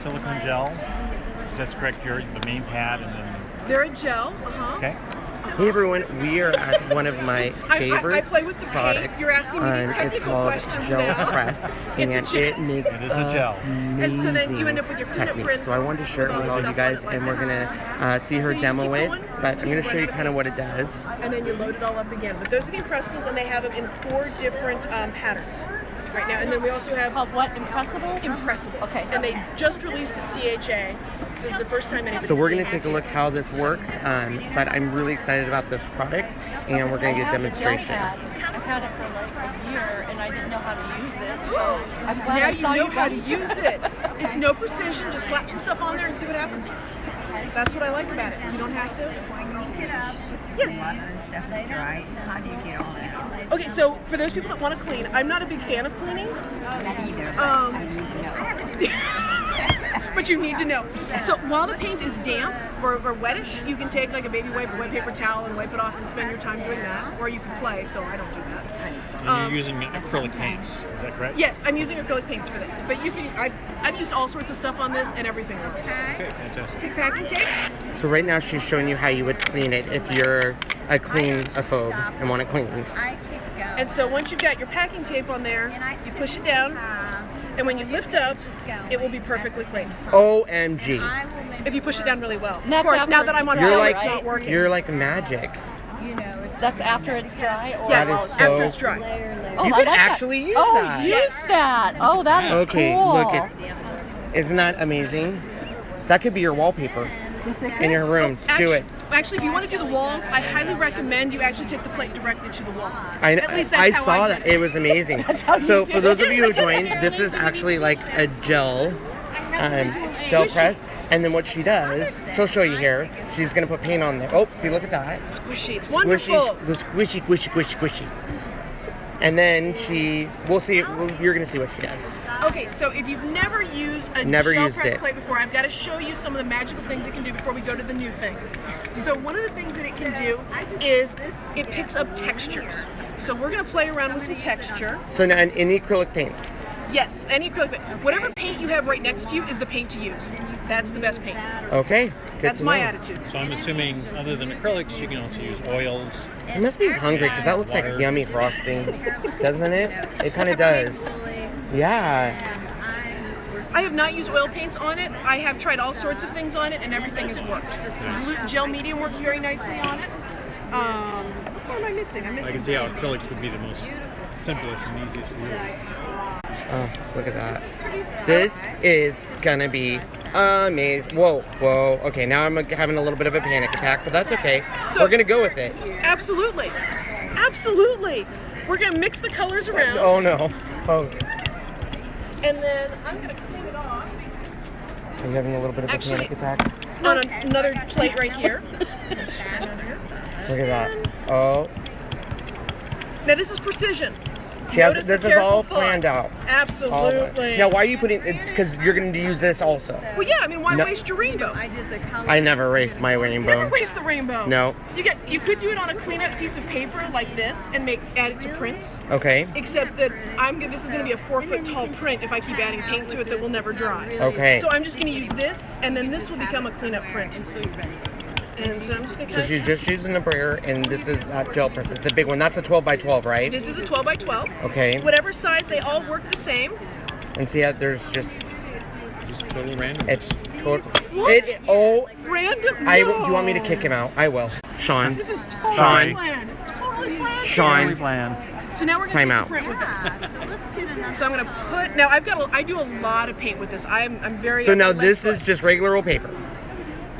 Silicone gel. Is that correct? You're the main pad and then... They're a gel. Okay. Hey everyone, we are at one of my favorite I play with the products. paint. You're asking me these technical it's called questions Gel now. Press, and it makes It is a gel. And so then you end up with your technique. fingerprints. So I wanted to share it with all you guys, and we're gonna see her you just demo keep it. going But I'm gonna show you kind of what it does. And then you load it all up again. But those are the Impressibles, and they have them in 4 different patterns right now. And then we also have Called what? Impressible? Impressibles. Okay. And they just released at CHA, so it's the first time anybody's So we're gonna seen take a it. look how this works. But I'm really excited about this product, and we're gonna get a demonstration. I've had it for like a year, and I didn't know how to use it. So I'm glad Now I you saw know you how to guys. use it. No precision, just slap some stuff on there and see what happens. That's what I like about it. You don't have to. Yes. A lot of the stuff is dry. How do you get all that out? Okay, so for those people that want to clean, I'm not a big fan of cleaning. Not either. I need to know. But you need to know. So while the paint is damp or wettish, you can take like a baby wipe, a wet paper towel, and wipe it off and spend your time doing that. Or you can play, so I don't do that. And you're using acrylic paints. Is that correct? Yes, I'm using acrylic paints for this. But you can, I've used all sorts of stuff on this, and everything works. Okay, fantastic. Take packing tape. So right now she's showing you how you would clean it if you're a cleanophobe and want to clean. And so once you've got your packing tape on there, you push it down, and when you lift up, it will be perfectly clean. OMG. If you push it down really well. Of That's course, after now that I'm on You're film, like it's not working. you're like magic. That's after it's dry? Or Yeah, That is after so- it's dry. Oh, You I could like that. actually use Oh, that. use that. Oh, that is Okay, cool. look at. Isn't that amazing? That could be your wallpaper in your room. Do it. Actually, if you want to do the walls, I highly recommend you actually take the plate directly to the wall. At least I that's how saw I that. did It was amazing. how you So did for it. those of you who joined, this is actually like a gel press. And then what she does, she'll show you here. She's gonna put paint on there. Oh, see, look at that. Squishy. It's Squishy, wonderful. the squishy, squishy, squishy, squishy. And then we'll see. You're gonna see what she does. Okay, so if you've never used a Never gel used press it. plate before, I've got to show you some of the magical things it can do before we go to the new thing. So one of the things that it can do is it picks up textures. So we're going to play around with some texture. So now in any acrylic paint. Yes, any acrylic paint. Whatever paint you have right next to you is the paint to use. That's the best paint. Okay. Good That's to my know. attitude. So I'm assuming other than acrylics, you can also use oils. You must be hungry because that looks like Water. yummy frosting, doesn't it? It kind of does. Yeah. I have not used oil paints on it. I have tried all sorts of things on it, and everything has worked. Gel medium works very nicely on it. What am I missing? I'm I missing. can see how acrylics would be the most simplest and easiest to use. Oh, look at that. This is gonna be amazing. Whoa, whoa. Okay, now I'm having a little bit of a panic attack, but that's okay. So- We're gonna go with it. Absolutely. Absolutely. We're going to mix the colors around, Oh no. Oh, and then I'm going to clean it off are you having a little bit of a Actually- panic attack? on another plate right here. Look at that. Oh, Now this is precision. she has. Notice This the is all careful planned thought. out. Absolutely. Now, why are you putting it? Because you're going to use this also. Well, yeah. I mean, why No. waste your rainbow? I never erased my Never rainbow. waste the rainbow. No. You could do it on a clean-up piece of paper like this and add it to prints. Okay. Except that this is going to be a 4-foot tall print if I keep adding paint to it that will never dry. Okay. So I'm just going to use this, and then this will become a clean-up print. And so I'm just going to So she's just using the brayer, and this is that gel press. It's the big one. That's a 12 by 12, right? This is a 12 by 12. Okay. Whatever size, they all work the same. And see how there's just Just total random. it's total. What? Oh, Random. do No. you want me to kick him out? I will. Sean. This is totally Sean. planned. Totally planned. Sean. Plan. So now we're going to Time take out. the print with it. So I'm going to put. Now I do a lot of paint with this. I'm very. So up now to this my is foot. just regular old paper.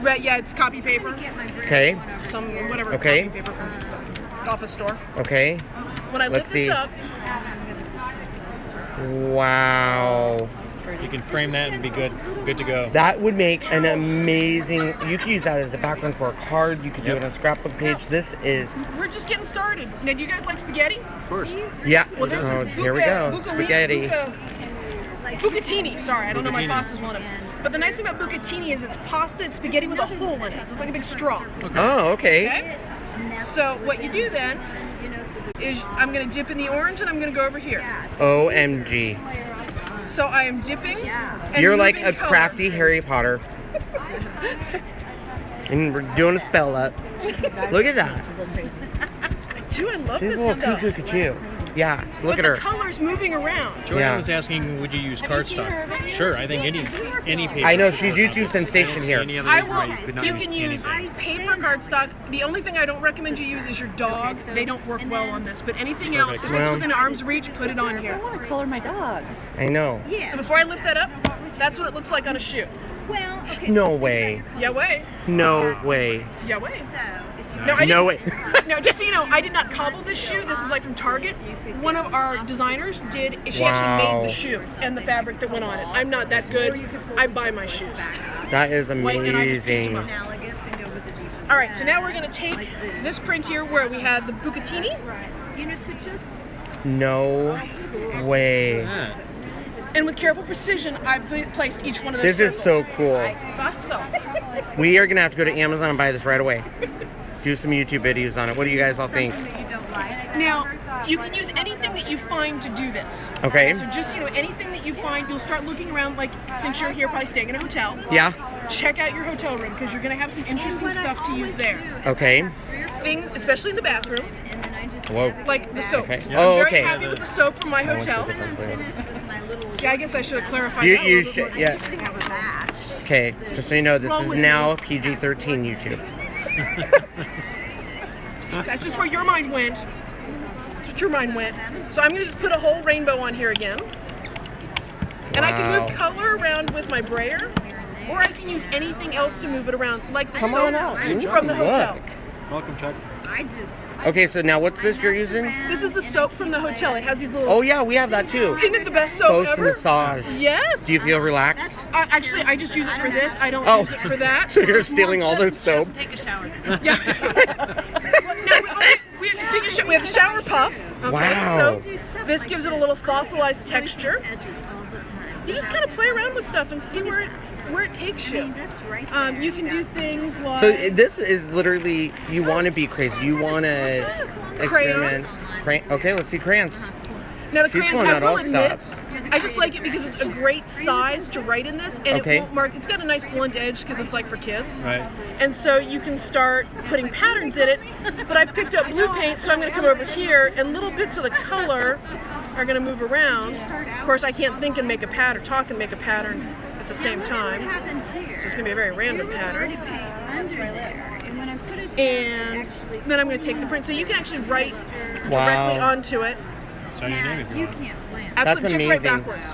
Right, yeah, it's copy paper. Okay. Some whatever Okay. copy paper from the office store. Okay. When I Let's lift this see. up, Wow. You can frame that and be good to go. That would make an amazing. You could use that as a background for a card. You could do it on a scrapbook page. This is. we're just getting started. Now, do you guys like spaghetti? Of course. Yeah. Well, this Oh, is here we go. Spaghetti. Bucatini. Sorry, I don't know my Bucatini. pasta's one of them. But the nice thing about bucatini is it's pasta and spaghetti with a hole in it. So it's like a big straw. Oh, okay. Okay? So what you do then is I'm going to dip in the orange and I'm going to go over here. OMG. So I am dipping. And You're like moving a color. crafty Harry Potter. And we're doing a spell up. Look at that. Dude, I love She's a this little stuff. cuckoo cuckoo. Yeah, look But at her. the color's moving around. Joanne Yeah. was asking, would you use cardstock? Sure, I think any paper. I know, she's YouTube sensation here. Any other I reason why will. could not You can use anything. paper cardstock. The only thing I don't recommend you use is your dog. They don't work well on this. But anything else, if it's Well- within arm's reach, put it on here. I want to color my dog. I know. So before I lift that up, that's what it looks like on a shoe. No way. Yeah, way. No way. Yeah, way. No, I No didn't- way. No, just so you know, I did not cobble this shoe. This is like from Target. One of our designers did. She actually Wow. made the shoe and the fabric that went on it. I'm not that good. I buy my shoes. That is Wait, and I just picked them amazing. up. All right, so now we're gonna take this print here where we had the bucatini, No way. Ah, and with careful precision, I've placed each one of This those. is so circles. cool. I thought so. We are gonna have to go to Amazon and buy this right away. Do some YouTube videos on it. What do you guys all think? Now, you can use anything that you find to do this. Okay. So just, anything that you find, you'll start looking around, like, since you're here probably staying in a hotel. Yeah. Check out your hotel room, because you're going to have some interesting stuff to use there. Okay. Things, especially in the bathroom, Whoa. like the soap. Okay. I'm Oh, very okay. happy with the soap from my I went to a hotel. different place. Yeah, I guess I should have clarified You, that a you little bit should, more. yeah. Okay, just so you know, this is now PG-13 YouTube. That's just where your mind went. That's what your mind went. So I'm going to just put a whole rainbow on here again. And I can Wow. move color around with my brayer, or I can use anything else to move it around, like the Come soap on out. from the hotel. Look. welcome, Chuck. Okay, so now what's this you're using? This is the soap from the hotel. It has these little... Oh yeah, we have that too. Isn't it the best soap Post ever? massage. Yes. Do you feel relaxed? Actually, I just use it for this. I don't Oh. use it for that. So you're stealing all their soap? Take a shower. Yeah. Speaking of we have the shower puff. Okay, Wow. So this gives it a little fossilized texture. You just kind of play around with stuff and see where it takes you. You can do things like... So this is literally, you want to be crazy. You want to experiment. Okay, let's see crayons. Now the She's crayons, pulling I out will all admit, stops. I just like it because it's a great size to write in this, and Okay. it won't mark. It's got a nice blunt edge because it's like for kids. Right. And so you can start putting patterns in it. But I've picked up blue paint, so I'm going to come over here, and little bits of the color are going to move around. Of course, I can't think and make a pattern, talk and make a pattern at the same time. So it's going to be a very random pattern. And then I'm going to take the print, so you can actually write directly Wow. onto it. Sign your name if you want. Absolutely, just write amazing. backwards.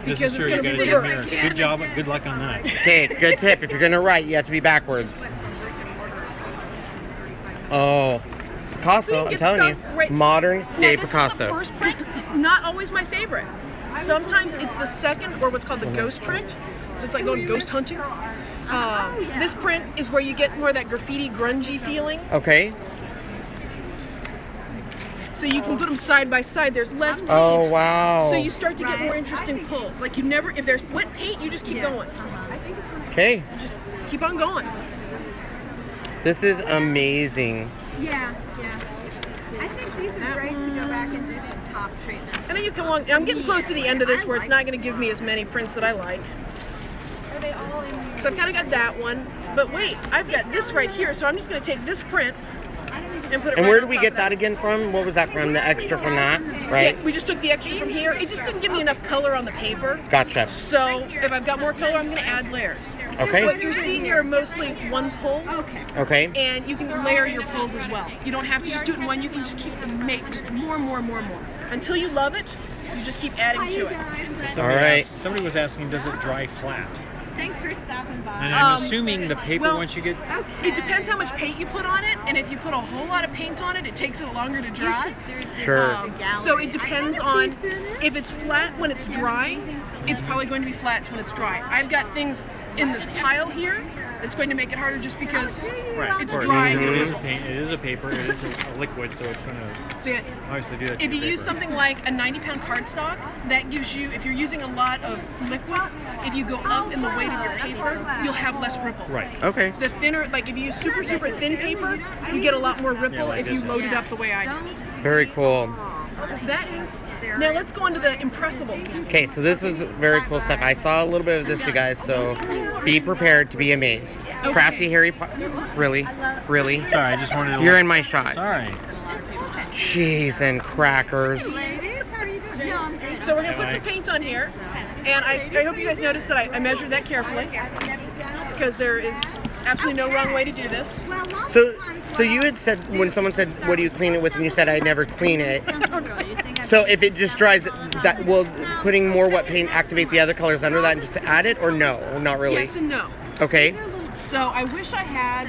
This Because is it's true. You gonna got be to reversed. Good job. Good luck on that. Okay, good tip. If you're gonna write, you have to be backwards. Oh, Picasso! I'm Get telling you, stuff right- modern Now, day this is Picasso. the first print, not always my favorite. Sometimes it's the second, or what's called the ghost print. So it's like going ghost hunting. This print is where you get more of that graffiti, grungy feeling. Okay. So you can put them side by side. There's less paint. Oh wow. So you start to get more interesting pulls. Like you never, if there's wet paint, you just keep going. Okay, You just keep on going. this is amazing. Yeah. I think these are great to go back and do some top treatments. And then you come along. I'm getting close to the end of this where it's not going to give me as many prints that I like. So I've kind of got that one. But wait, I've got this right here. So I'm just going to take this print and put it And right where on do we top get of that again from? What was that from? The extra from that, right? Yeah, we just took the extra from here. It just didn't give me enough color on the paper. Gotcha. So if I've got more color, I'm going to add layers. Okay. What you're seeing here are mostly one pulls. Okay. And you can layer your pulls as well. You don't have to just do it in one. You can just keep just more, until you love it. You just keep adding to it. All right. Somebody was asking, does it dry flat? Thanks for stopping by. And I'm assuming the paper well, once you get. It depends how much paint you put on it, and if you put a whole lot of paint on it, it takes it longer to dry. Sure. So it depends on if it's flat when it's dry. It's probably going to be flat when it's dry. I've got things in this pile here that's going to make it harder just because Right. Of it's course. dry. It is a paint. It is a paper. It is a liquid, so it's going to So yeah, obviously do that. to if you your use paper. something like a 90-pound cardstock, that gives you, if you're using a lot of liquid, if you go up in the weight of your paper, you'll have less ripple. Right. Okay. The thinner, like if you use super thin paper, you get a lot more ripple like if you this. load it up the way I do. Very cool. So that is. Now let's go on to the impressible. Okay, so this is very cool stuff. I saw a little bit of this, you guys, so be prepared to be amazed. Crafty Harry Potter. Really? Really? Sorry, I just wanted to. You're in my shot. Sorry. Cheese and crackers. So we're gonna put some paint on here, and I hope you guys noticed that I measured that carefully because there is absolutely no wrong way to do this. So you had said, when someone said, what do you clean it with, and you said I never clean it. So if it just dries, that will putting more wet paint activate the other colors under that and just add it, or no? Not really? Yes and no. Okay. So I wish I had.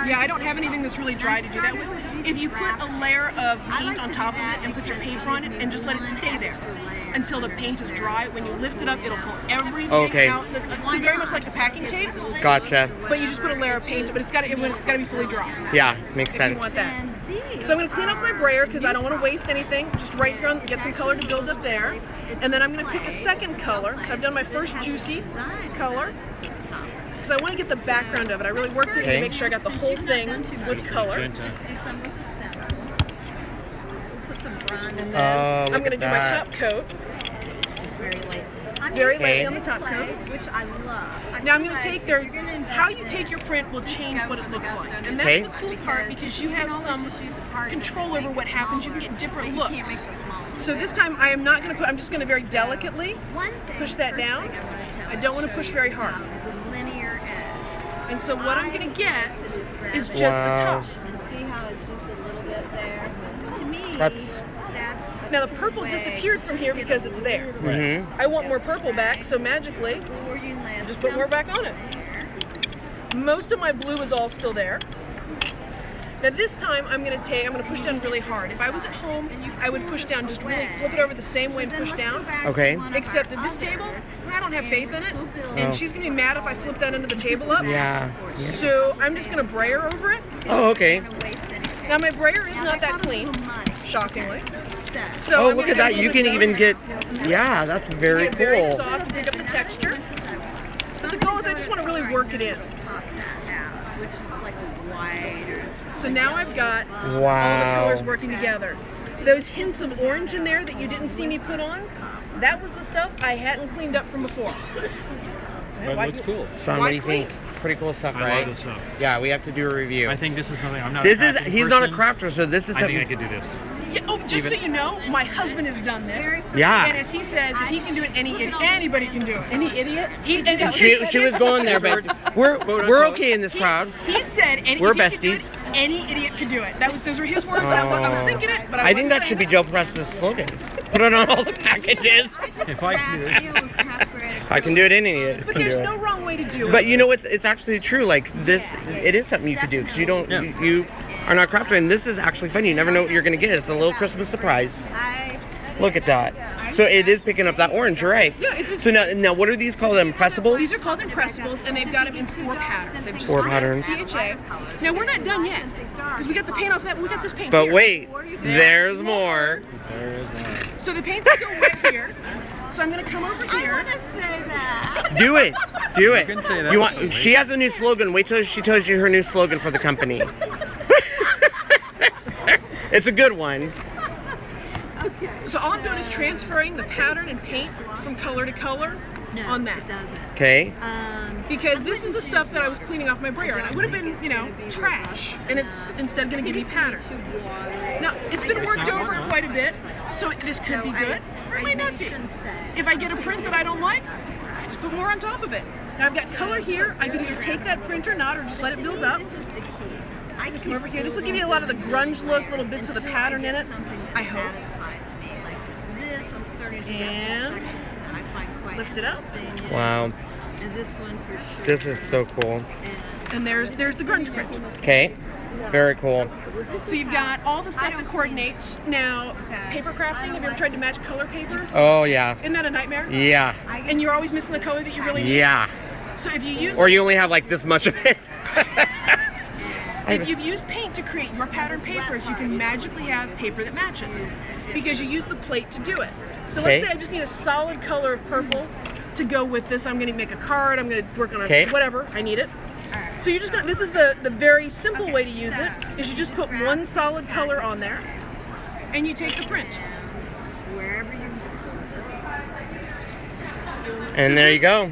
Yeah, I don't have anything that's really dry to do that with. If you put a layer of paint on top of it and put your paper on it and just let it stay there until the paint is dry, when you lift it up, it'll pull everything out. It's very much like the packing tape. Gotcha. But you just put a layer of paint, but it's got to be fully dry. Yeah, makes If sense. you want that. So I'm going to clean off my brayer because I don't want to waste anything. Just right here, get some color to build up there. And then I'm going to pick a second color. So I've done my first juicy color because I want to get the background of it. I really worked it to make sure I got the whole thing with color. And then I'm going to do my top coat. Just very light. Very lightly on the top coat. Which I love. Now I'm going to take how you take your print will change what it looks like. And that's the cool part because you have some control over what happens. You can get different looks. So this time I am not going to put, I'm just going to very delicately push that down. I don't want to push very hard. And so what I'm going to get is just the top. And see how it's just a little bit there. To me, That's now the purple disappeared from here because it's there. Mm-hmm. I want more purple back, so magically, just put more back on it. Most of my blue is all still there. Now this time I'm going to push down really hard. If I was at home, I would push down, just really flip it over the same way and push down. Okay. Except at this table, I don't have faith in it, and she's going to be mad if I flip that into the table up. Yeah. So I'm just going to brayer over it. Oh, okay. Now my brayer is not that clean, shockingly. So Oh, look at that. You can even get, yeah, that's very get it very cool. soft and pick up the texture. But the goal is I just want to really work it in. So now I've got all the colors working together. Those hints of orange in there that you didn't see me put on, that was the stuff I hadn't cleaned up from before. But it looks cool. Sean, what do you think? It's pretty cool stuff, I right? love this stuff. Yeah, we have to do a review. I think this is something I'm not. This a is, crafting he's not a person. crafter, so this is I something. think I could do this. Yeah, oh, just so you know, my husband has done this. Yeah. And as he says, if he can do it, anybody can do it. Any idiot. She was going there, but we're okay in this crowd. He said, We're if he could do besties. it, any idiot could do it. Those were his words. I was thinking it, but I think that should be Joe Press's slogan. Put it on all the packages. If I can do it. If I can do it, any idiot But can there's do no it. wrong way to do it. But you know, it's actually true. Like this, it is something you could do because you don't, you are not crafter, and this is actually fun. You never know what you're gonna get. It's a little Christmas surprise. Look at that. So it is picking up that orange. You're right. Yeah, it's So now what are these called? Impressibles? These are called impressibles, and they've got them in 4 patterns. They've just 4 got patterns. CHA. Now we're not done yet because we got the paint off that. But we got this paint. But here. wait, there's more. There is one. So the paint's still wet here. So I'm gonna come over here. Do it. Do it. You can say that. You want? She has a new slogan. Wait till she tells you her new slogan for the company. It's a good one. So all I'm doing is transferring the pattern and paint from color to color on that. Okay. Because this is the stuff that I was cleaning off my brayer, and it would have been, trash, and it's instead going to give me pattern. Now, it's been worked over quite a bit, so this could be good, or it might not be. If I get a print that I don't like, I just put more on top of it. Now I've got color here. I could either take that print or not, or just let it build up. Come over here. This will give you a lot of the grunge look, little bits of the pattern in it, I hope. And lift it up. Wow. This is so cool. And there's the grunge print. Okay. Very cool. So you've got all the stuff that coordinates. Now, paper crafting, have you ever tried to match color papers? Oh yeah. Isn't that a nightmare? Yeah. And you're always missing the color that you really need? Yeah. So if you use Or you only have like this much of it. if you've used paint to create your pattern papers, you can magically have paper that matches because you use the plate to do it. So let's say I just need a solid color of purple to go with this. I'm going to make a card. I'm going to work on whatever. I need it. So you're just going to, this is the very simple way to use it, is you just put one solid color on there. and you take the print. Wherever you And there you go.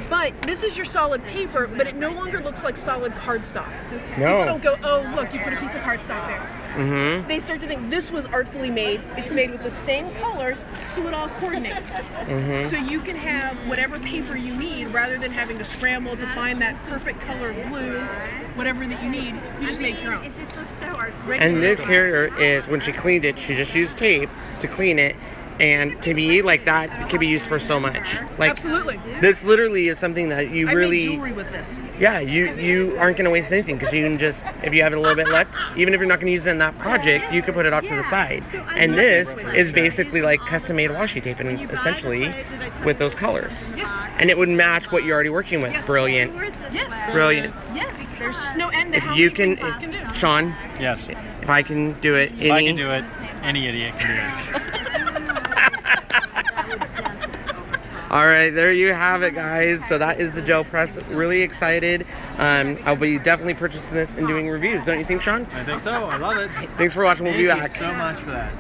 But this is your solid paper, but it no longer looks like solid cardstock. No. People don't go, oh, look, you put a piece of cardstock there. Mm-hmm. They start to think this was artfully made. It's made with the same colors, so it all coordinates. Mm-hmm. So you can have whatever paper you need rather than having to scramble to find that perfect color of blue, whatever that you need. You just make your own. It just looks so artsy. And this here is when she cleaned it, she just used tape to clean it. And to me, like that could be used for so much. Like Absolutely. this literally is something that you I really, made jewelry with this. yeah, you aren't gonna waste anything because you can just, if you have a little bit left, even if you're not gonna use it in that project, you can put it off to the side. And this is basically like custom made washi tape, and essentially with those colors. Yes. And it would match what you're already working with. Yes. Brilliant, Yes. brilliant. Yes. There's just no end to If how you many can, things this can do. Sean, Yes. if I can do it, If I can do it, any idiot can do it. All right, there you have it, guys. So that is the gel press. Really excited. I'll be definitely purchasing this and doing reviews. Don't you think, Sean? I think so. I love it. Thanks for watching. We'll be Thank back. you so much for that.